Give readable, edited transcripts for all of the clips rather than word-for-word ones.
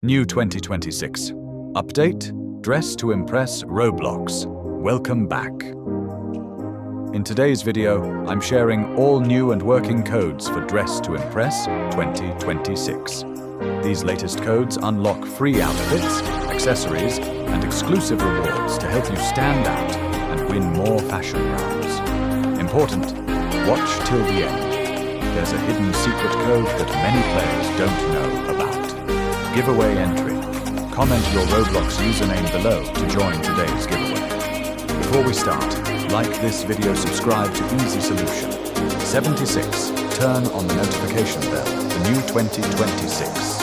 New 2026. Update? Dress to impress Roblox. Welcome back. In today's video, I'm sharing all new and working codes for Dress to Impress 2026. These latest codes unlock free outfits, accessories, and exclusive rewards to help you stand out and win more fashion rounds. Important, watch till the end. There's a hidden secret code that many players don't know about. Giveaway entry. Comment your Roblox username below to join today's giveaway. Before we start, like this video, subscribe to Easy Solution. 76. Turn on the notification bell for new 2026.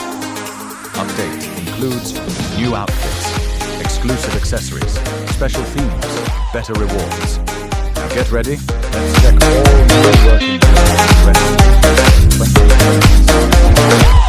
Update includes new outfits, exclusive accessories, special themes, better rewards. Now get ready, let's check all new working codes for 2026.